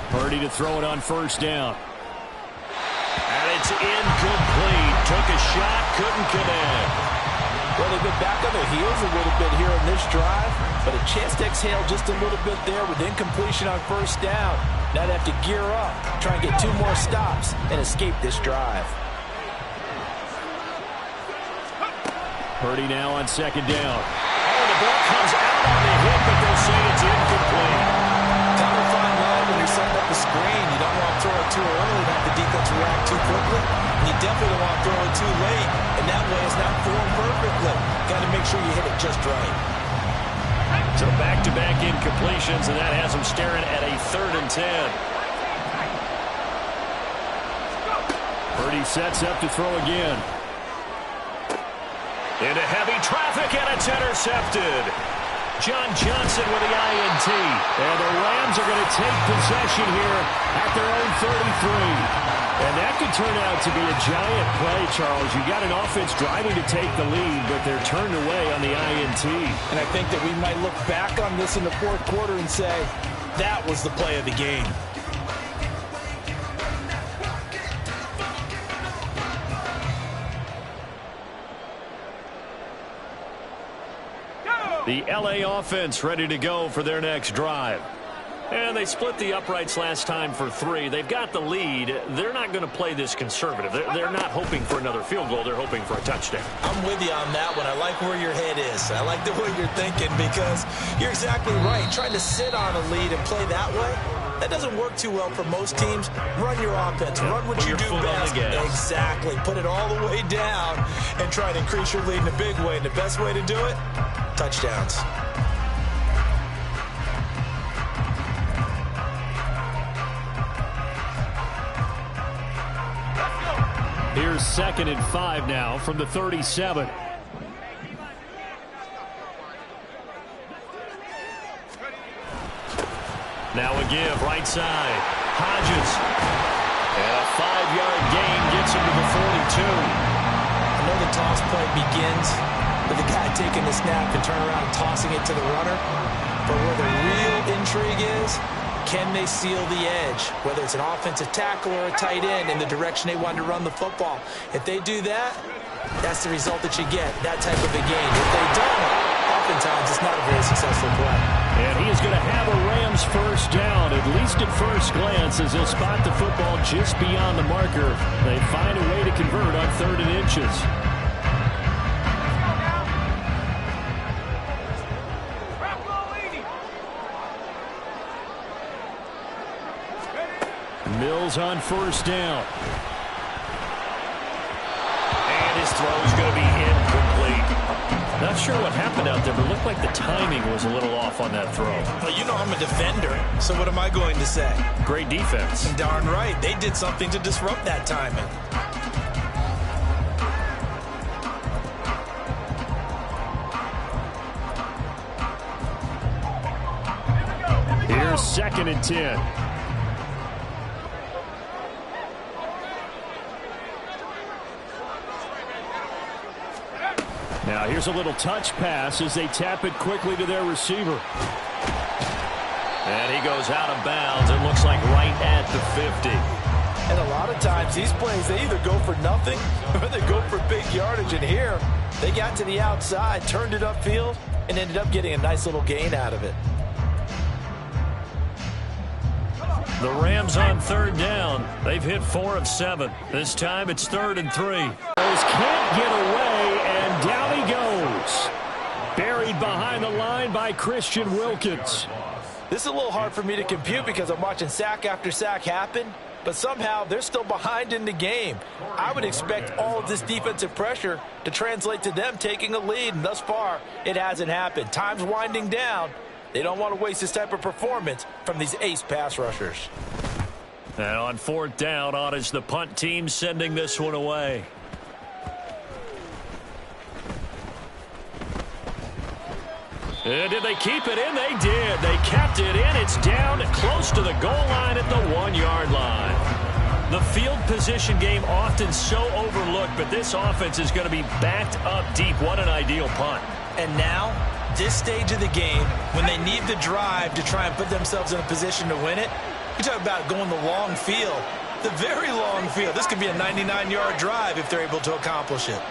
Purdy to throw it on 1st down. And it's incomplete. Took a shot, couldn't connect. Well, they've been back on their heels a little bit here in this drive, but a chance to exhale just a little bit there with incompletion on 1st down. Now they have to gear up, try and get 2 more stops, and escape this drive. Purdy now on 2nd down. Oh, the ball comes out on the hit, but they'll say it's incomplete. Kind of a fine line when you're setting up a screen. You don't want to throw it too early and have the defense react too quickly. And you definitely don't want to throw it too late, and that way it's not formed perfectly. Got to make sure you hit it just right. So back-to-back incompletions, and that has them staring at a 3rd and 10. Purdy sets up to throw again. Into heavy traffic, and it's intercepted. John Johnson with the INT. And the Rams are going to take possession here at their own 33. And that could turn out to be a giant play, Charles. You got an offense driving to take the lead, but they're turned away on the INT. And I think that we might look back on this in the 4th quarter and say, that was the play of the game. The LA offense ready to go for their next drive. And they split the uprights last time for 3. They've got the lead. They're not going to play this conservative. They're not hoping for another field goal. They're hoping for a touchdown. I'm with you on that one. I like where your head is. I like the way you're thinking because you're exactly right. Trying to sit on a lead and play that way, that doesn't work too well for most teams. Run your offense. Run what you do best. Exactly. Put it all the way down and try and increase your lead in a big way. And the best way to do it, touchdowns. Here's 2nd and 5 now from the 37. Now a give, right side. Hodges. And a 5-yard gain gets him to the 42. I know the toss play begins with the guy taking the snap and turn around and tossing it to the runner. But where the real intrigue is, can they seal the edge, whether it's an offensive tackle or a tight end in the direction they want to run the football? If they do that, that's the result that you get, that type of a game. If they don't, oftentimes it's not a very successful play. And he is going to have a Rams 1st down, at least at first glance, as he'll spot the football just beyond the marker. They find a way to convert on 3rd and inches. Mills on 1st down. And his throw is going to be incomplete. Not sure what happened out there, but it looked like the timing was a little off on that throw. Well, you know I'm a defender, so what am I going to say? Great defense. Darn right. They did something to disrupt that timing. Here's 2nd and 10. Now here's a little touch pass as they tap it quickly to their receiver. And he goes out of bounds. It looks like right at the 50. And a lot of times these plays, they either go for nothing or they go for big yardage. And here, they got to the outside, turned it upfield, and ended up getting a nice little gain out of it. The Rams on 3rd down. They've hit 4 of 7. This time it's 3rd and 3. Can't get away, and down he goes. Buried behind the line by Christian Wilkins. This is a little hard for me to compute because I'm watching sack after sack happen, but somehow they're still behind in the game. I would expect all of this defensive pressure to translate to them taking a lead, and thus far, it hasn't happened. Time's winding down. They don't want to waste this type of performance from these ace pass rushers. And on fourth down, on is the punt team sending this one away. And did they keep it in? They did. They kept it in. It's down close to the goal line at the 1-yard line. The field position game often so overlooked, but this offense is going to be backed up deep. What an ideal punt. And now, this stage of the game, when they need the drive to try and put themselves in a position to win it, you talk about going the long field, the very long field. This could be a 99-yard drive if they're able to accomplish it.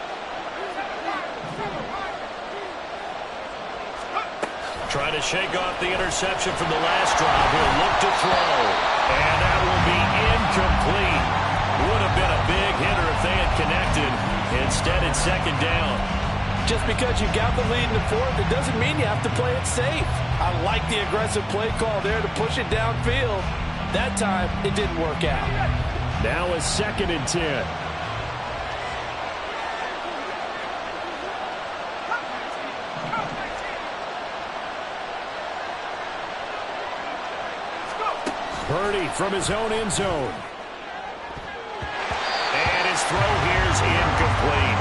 Trying to shake off the interception from the last drive. He'll look to throw. And that will be incomplete. Would have been a big hitter if they had connected. Instead, it's second down. Just because you got the lead in the fourth, it doesn't mean you have to play it safe. I like the aggressive play call there to push it downfield. That time, it didn't work out. Now a 2nd and 10. Purdy from his own end zone. And his throw here is incomplete.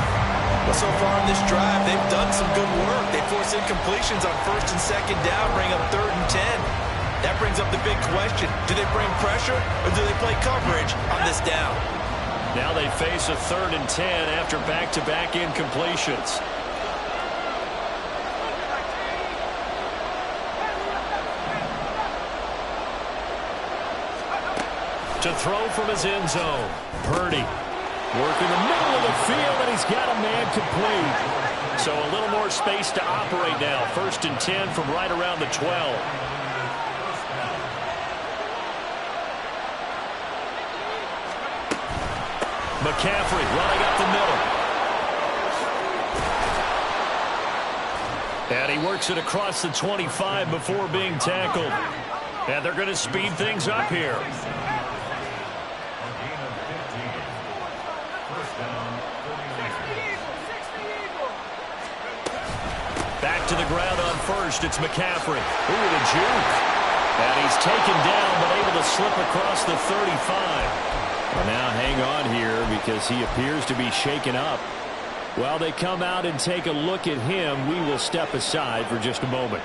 Well, so far in this drive, they've done some good work. They force incompletions on 1st and 2nd down, bring up 3rd and 10. That brings up the big question. Do they bring pressure or do they play coverage on this down? Now they face a 3rd and 10 after back-to-back incompletions. To throw from his end zone. Purdy working the middle of the field, and he's got a man complete. So a little more space to operate now. 1st and 10 from right around the 12. McCaffrey running up the middle. And he works it across the 25 before being tackled. And they're going to speed things up here. Back to the ground on 1st. It's McCaffrey. Ooh, the juke. And he's taken down, but able to slip across the 35. Well, now hang on here because he appears to be shaken up. While they come out and take a look at him, we will step aside for just a moment.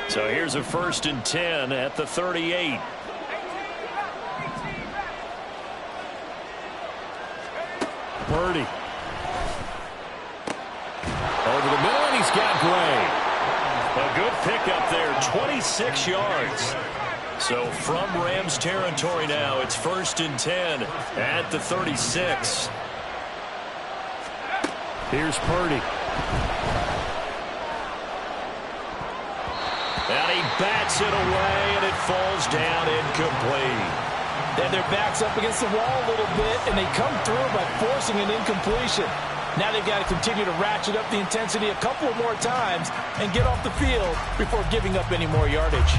So here's a 1st and 10 at the 38. Purdy. Over the middle, and he's got Gray. A good pickup there, 26 yards. So from Rams territory now, it's 1st and 10 at the 36. Here's Purdy. And he bats it away, and it falls down incomplete. Then their back's up against the wall a little bit, and they come through by forcing an incompletion. Now they've got to continue to ratchet up the intensity a couple of more times and get off the field before giving up any more yardage.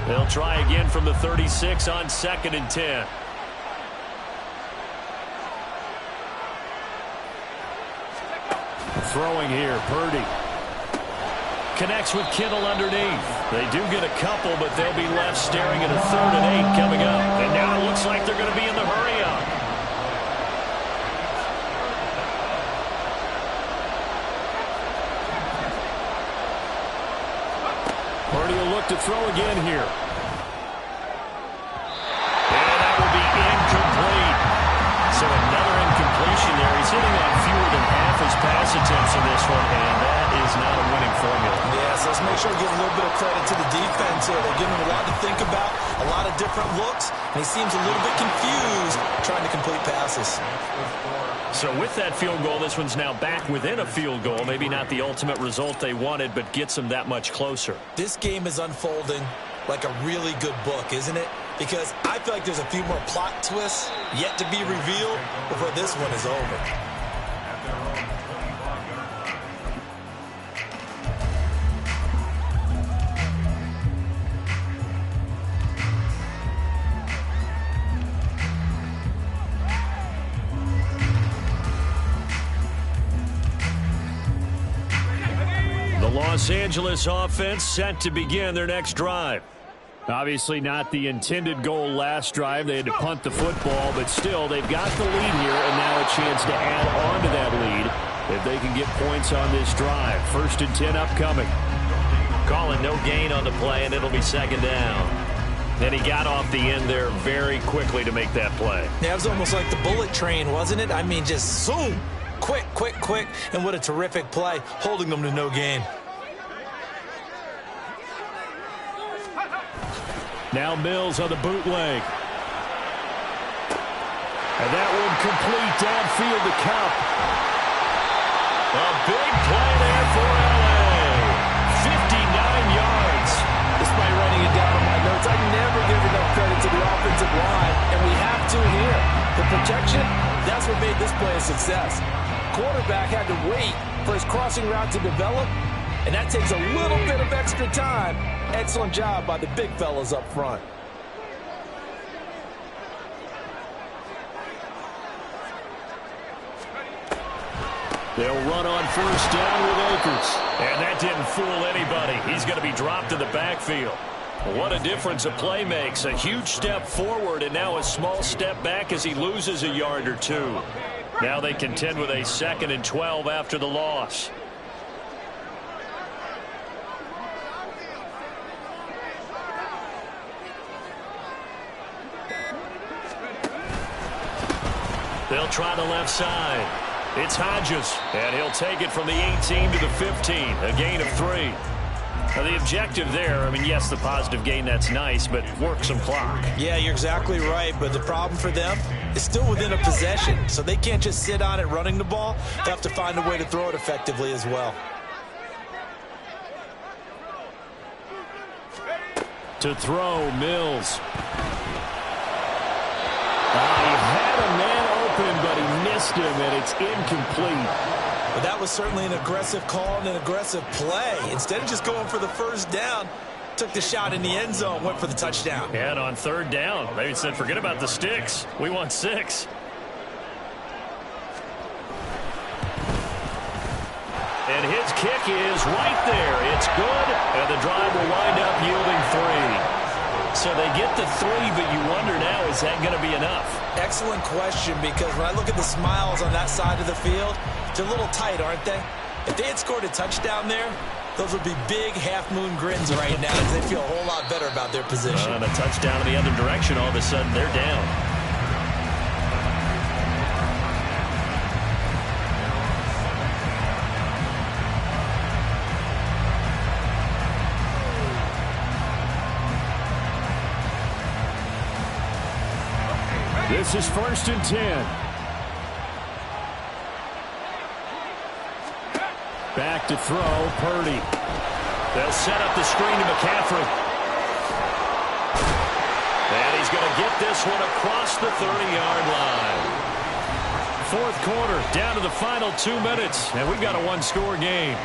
They'll try again from the 36 on 2nd and 10. Throwing here, Purdy. Connects with Kittle underneath. They do get a couple, but they'll be left staring at a 3rd and 8 coming up. And now it looks like they're going to be in the hurry-up. Purdy will look to throw again here. And that will be incomplete. So another incompletion there. He's hitting on fewer than half his pass attempts in this one, and that is not a winning formula. Yes, let's make sure we give a little bit of credit to the defense here. They're giving them a lot to think about, a lot of different looks, and he seems a little bit confused trying to complete passes. So with that field goal, this one's now back within a field goal. Maybe not the ultimate result they wanted, but gets them that much closer. This game is unfolding like a really good book, isn't it? Because I feel like there's a few more plot twists yet to be revealed before this one is over. Los Angeles offense set to begin their next drive. Obviously not the intended goal last drive. They had to punt the football, but still they've got the lead here and now a chance to add on to that lead if they can get points on this drive. 1st and 10 upcoming. Calling no gain on the play, and it'll be 2nd down. Then he got off the end there very quickly to make that play. Yeah, it was almost like the bullet train, wasn't it? I mean, just zoom. Quick, quick, quick. And what a terrific play, holding them to no gain. Now Mills on the bootleg. And that one complete downfield to Kupp. A big play there for L.A. 59 yards. Despite writing it down on my notes, I never give enough credit to the offensive line, and we have to here. The protection, that's what made this play a success. Quarterback had to wait for his crossing route to develop, and that takes a little bit of extra time. Excellent job by the big fellas up front. They'll run on 1st down with Akers. And that didn't fool anybody. He's going to be dropped in the backfield. What a difference a play makes. A huge step forward and now a small step back as he loses a yard or two. Now they contend with a 2nd and 12 after the loss. They'll try the left side. It's Hodges, and he'll take it from the 18 to the 15, a gain of 3. Now, the objective there, I mean, yes, the positive gain, that's nice, but work some clock. Yeah, you're exactly right, but the problem for them is still within a possession, so they can't just sit on it running the ball. They have to find a way to throw it effectively as well. To throw, Mills. He had a man open, but he missed him, and it's incomplete. But that was certainly an aggressive call and an aggressive play. Instead of just going for the 1st down, took the shot in the end zone, went for the touchdown. And on 3rd down, they said, forget about the sticks. We want 6. And his kick is right there. It's good, and the drive will wind up yielding 3. So they get the 3, but you wonder now, is that going to be enough? Excellent question, because when I look at the smiles on that side of the field, they're a little tight, aren't they? If they had scored a touchdown there, those would be big half-moon grins right now as they feel a whole lot better about their position. And a touchdown in the other direction, all of a sudden they're down. This is 1st and 10. Back to throw, Purdy. They'll set up the screen to McCaffrey. And he's going to get this one across the 30-yard line. 4th quarter, down to the final 2 minutes, and we've got a 1-score game.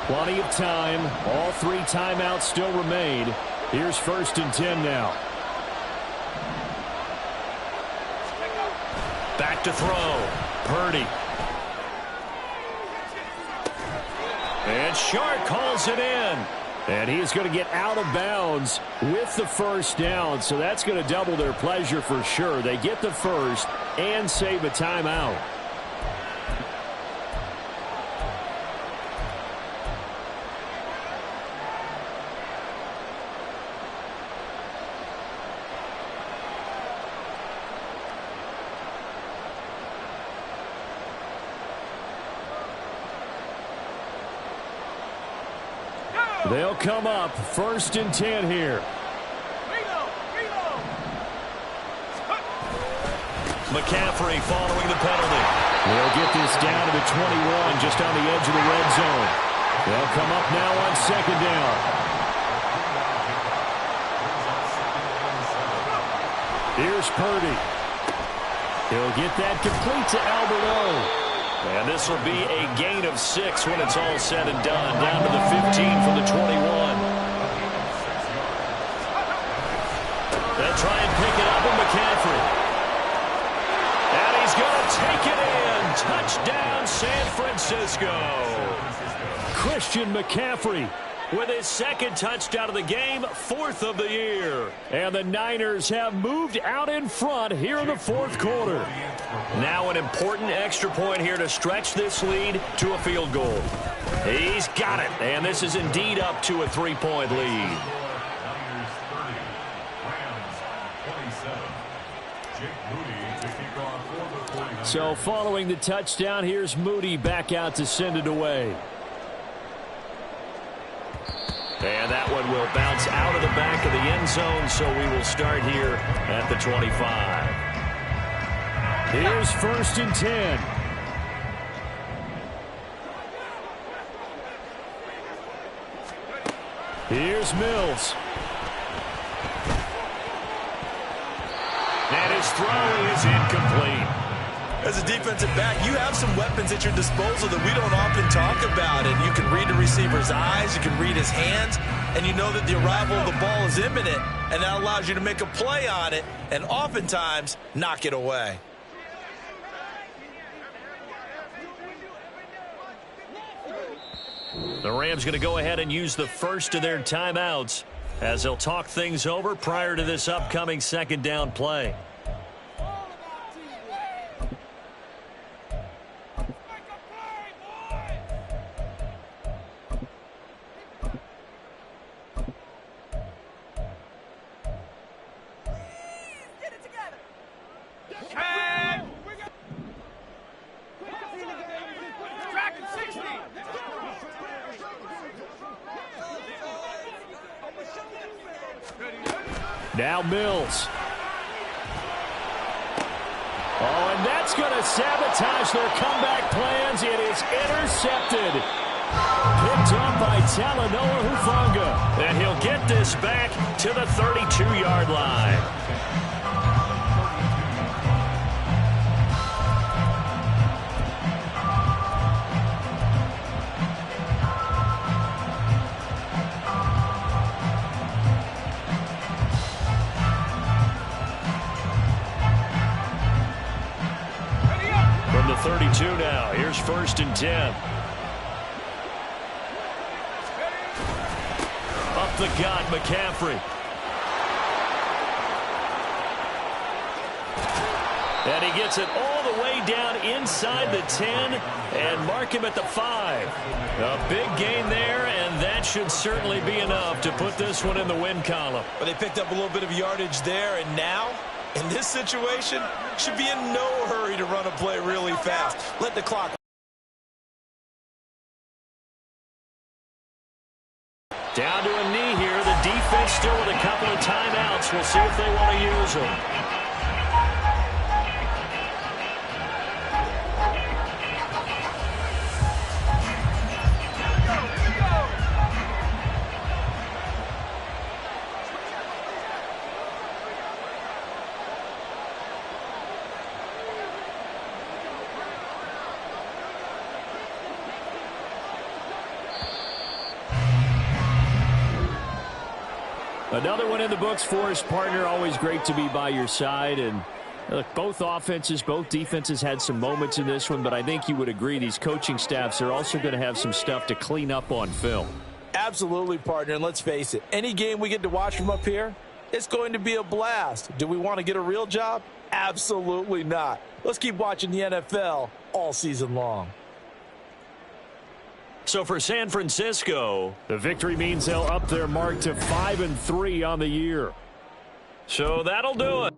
Plenty of time. All 3 timeouts still remain. Here's 1st and 10 now. Back to throw. Purdy. And Shark calls it in. And he's going to get out of bounds with the 1st down. So that's going to double their pleasure for sure. They get the 1st and save a timeout. They'll come up 1st and 10 here. McCaffrey following the penalty. They'll get this down to the 21, just on the edge of the red zone. They'll come up now on 2nd down. Here's Purdy. He'll get that complete to Alberto. And this will be a gain of 6 when it's all said and done. Down to the 15 from the 21. They'll try and pick it up with McCaffrey. And he's going to take it in. Touchdown, San Francisco. Christian McCaffrey with his 2nd touchdown of the game, 4th of the year. And the Niners have moved out in front here in the 4th quarter. Now an important extra point here to stretch this lead to a field goal. He's got it, and this is indeed up to a 3-point lead. So following the touchdown, here's Moody back out to send it away. And that one will bounce out of the back of the end zone, so we will start here at the 25. Here's 1st and 10. Here's Mills. And his throw is incomplete. As a defensive back, you have some weapons at your disposal that we don't often talk about. And you can read the receiver's eyes, you can read his hands, and you know that the arrival of the ball is imminent, and that allows you to make a play on it and oftentimes knock it away. The Rams going to go ahead and use the first of their timeouts as they'll talk things over prior to this upcoming 2nd down play. Now Mills. Oh, and that's going to sabotage their comeback plans. It is intercepted. Picked up by Talanoa Hufanga. And he'll get this back to the 32-yard line. From the 32 now, here's 1st and 10. Up the gut, McCaffrey. And he gets it all the way down inside the 10 and mark him at the 5. A big gain there, and that should certainly be enough to put this one in the win column. But they picked up a little bit of yardage there, and now, in this situation, should be in no hurry to run a play really fast. Let the clock. Down to a knee here. The defense still with a couple of timeouts. We'll see if they want to use them. Another one in the books for his partner. Always great to be by your side. And look, both offenses, both defenses had some moments in this one, but I think you would agree these coaching staffs are also going to have some stuff to clean up on film. Absolutely, partner. And let's face it, any game we get to watch from up here, it's going to be a blast. Do we want to get a real job? Absolutely not. Let's keep watching the NFL all season long. So for San Francisco, the victory means they'll up their mark to 5-3 on the year. So that'll do it.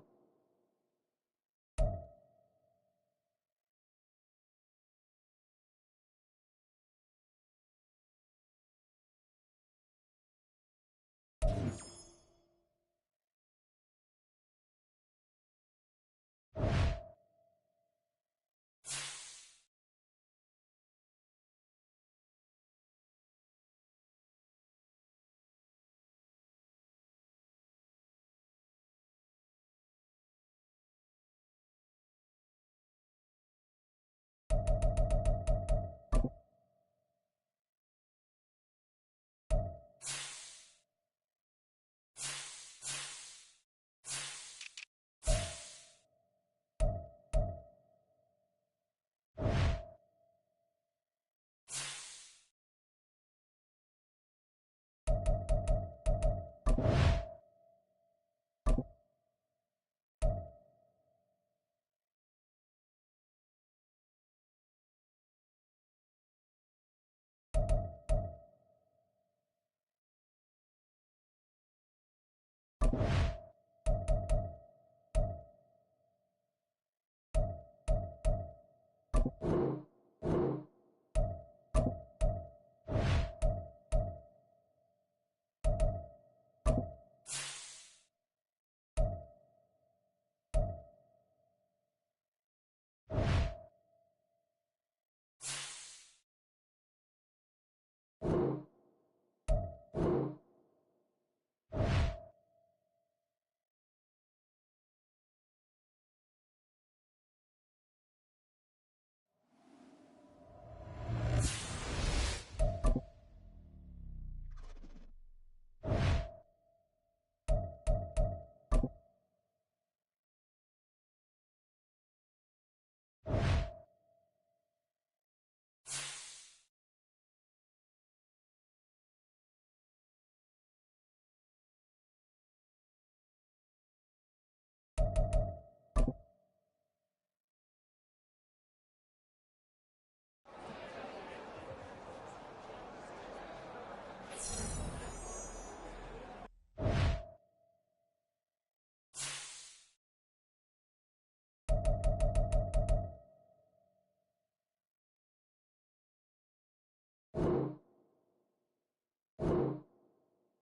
now.